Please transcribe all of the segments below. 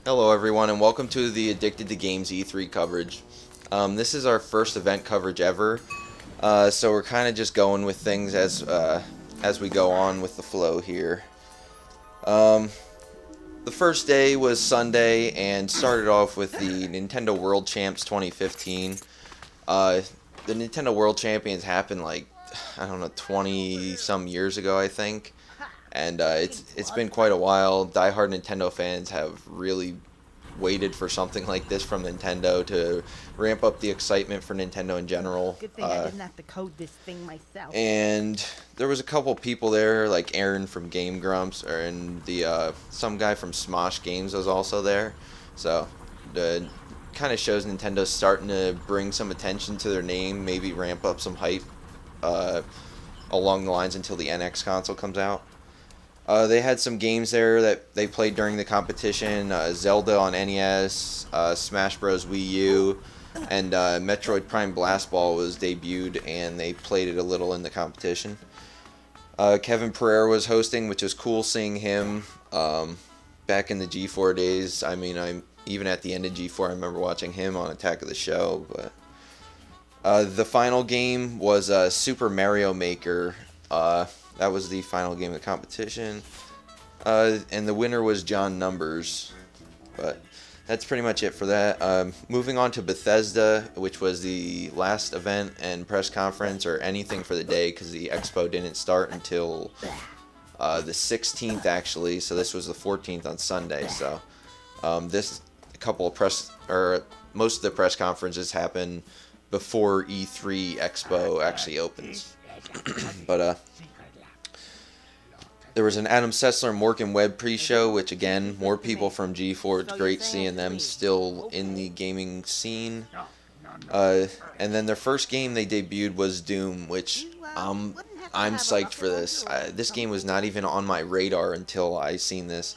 Hello everyone and welcome to the Addicted to Games E3 coverage. This is our first event coverage ever, so we're kind of just going with things as we go on with the flow here. The first day was Sunday and started off with the Nintendo World Champs 2015. The Nintendo World Champions happened like, I don't know, 20 some years ago I think. And it's been quite a while. Die-hard Nintendo fans have really waited for something like this from Nintendo to ramp up the excitement for Nintendo in general. Good thing I didn't have to code this thing myself. And there was a couple people there, like Aaron from Game Grumps, and some guy from Smosh Games was also there. So the kind of shows Nintendo's starting to bring some attention to their name, maybe ramp up some hype along the lines until the NX console comes out. They had some games there that they played during the competition, Zelda on NES, Smash Bros. Wii U, and Metroid Prime Blast Ball was debuted, and they played it a little in the competition. Kevin Pereira was hosting, which was cool seeing him back in the G4 days. I mean, even at the end of G4, I remember watching him on Attack of the Show. But the final game was Super Mario Maker. That was the final game of the competition, and the winner was John Numbers. But that's pretty much it for that. Moving on to Bethesda, which was the last event and press conference or anything for the day, because the expo didn't start until the 16th actually. So this was the 14th on Sunday. So most of the press conferences happen before E3 Expo actually opens. But there was an Adam Sessler Morgan Webb pre-show, which again, more people from G4. It's great seeing them still in the gaming scene. And then their first game they debuted was Doom, which I'm psyched for this. This game was not even on my radar until I seen this.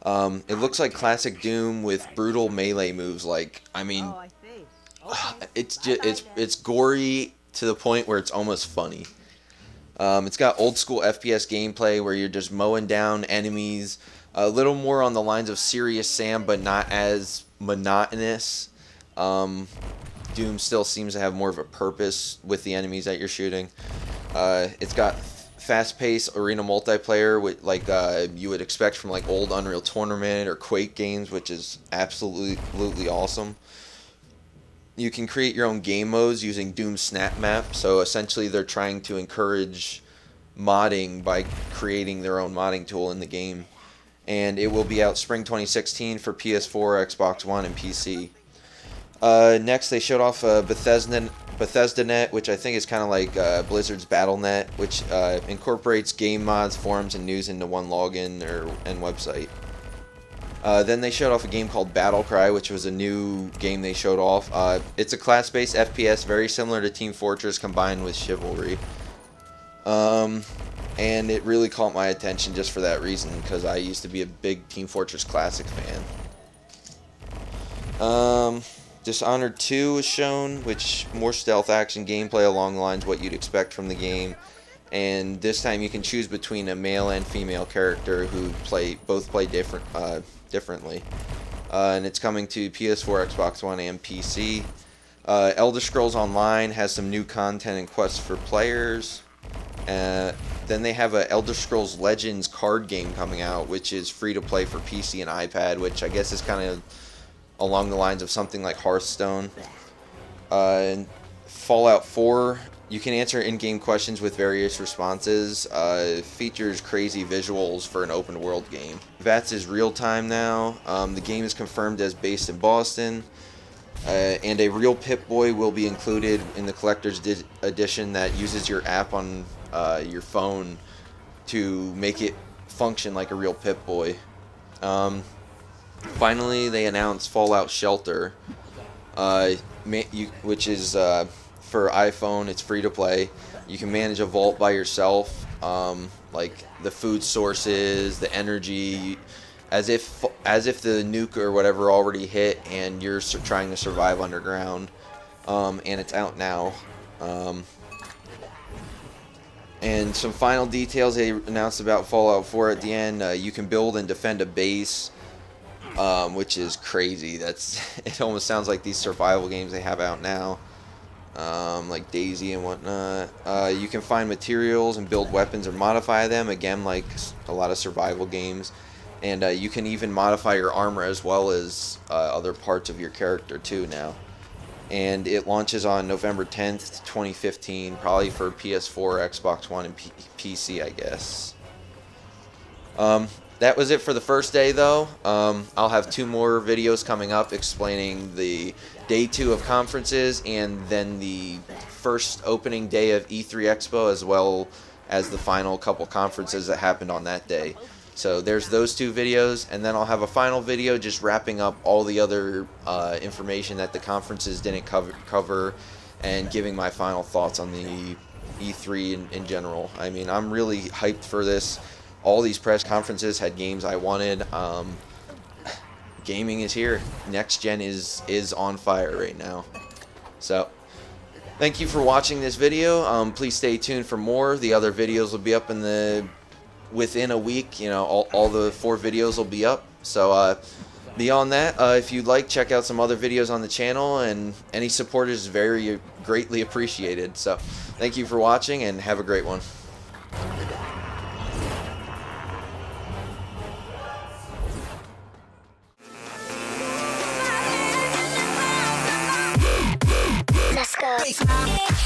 It looks like classic Doom with brutal melee moves. Like, I mean, it's gory to the point where it's almost funny. It's got old school FPS gameplay where you're just mowing down enemies, a little more on the lines of Serious Sam, but not as monotonous. Doom still seems to have more of a purpose with the enemies that you're shooting. It's got fast-paced arena multiplayer, with like you would expect from like old Unreal Tournament or Quake games, which is absolutely awesome. You can create your own game modes using Doom Snap Map. So essentially they're trying to encourage modding by creating their own modding tool in the game. And it will be out spring 2016 for PS4, Xbox One, and PC. Next they showed off Bethesda Net, which I think is kind of like Blizzard's Battle.net, which incorporates game mods, forums, and news into one login and website. Then they showed off a game called Battle Cry, which was a new game they showed off. It's a class-based FPS, very similar to Team Fortress combined with Chivalry. And it really caught my attention just for that reason, because I used to be a big Team Fortress Classic fan. Dishonored 2 was shown, which more stealth action gameplay along the lines of what you'd expect from the game. And this time you can choose between a male and female character who both play differently. And it's coming to PS4, Xbox One, and PC. Elder Scrolls Online has some new content and quests for players. Then they have a Elder Scrolls Legends card game coming out, which is free to play for PC and iPad, which I guess is kind of along the lines of something like Hearthstone. And Fallout 4, you can answer in-game questions with various responses. Features crazy visuals for an open-world game. VATS is real-time now. The game is confirmed as based in Boston. And a real Pip-Boy will be included in the collector's edition that uses your app on your phone to make it function like a real Pip-Boy. Finally, they announced Fallout Shelter, which is for iPhone. It's free to play. You can manage a vault by yourself, like the food sources, the energy, as if the nuke or whatever already hit, and you're trying to survive underground. and it's out now. And some final details they announced about Fallout 4 at the end. You can build and defend a base, which is crazy. It almost sounds like these survival games they have out now, like Daisy and whatnot. You can find materials and build weapons or modify them, again like a lot of survival games. And you can even modify your armor as well as other parts of your character too now. And it launches on November 10th, 2015, probably for PS4, Xbox One, and PC, I guess. That was it for the first day, though. I'll have 2 more videos coming up explaining the day 2 of conferences and then the first opening day of E3 Expo, as well as the final couple conferences that happened on that day. So there's those 2 videos, and then I'll have a final video just wrapping up all the other information that the conferences didn't cover and giving my final thoughts on the E3 in general. I mean, I'm really hyped for this. All these press conferences had games I wanted. Gaming is here. Next gen is on fire right now. So thank you for watching this video. Please stay tuned for more. The other videos will be up within a week. You know, all the 4 videos will be up. So beyond that, if you'd like, check out some other videos on the channel, and any support is very greatly appreciated. So thank you for watching, and have a great one. Let's go.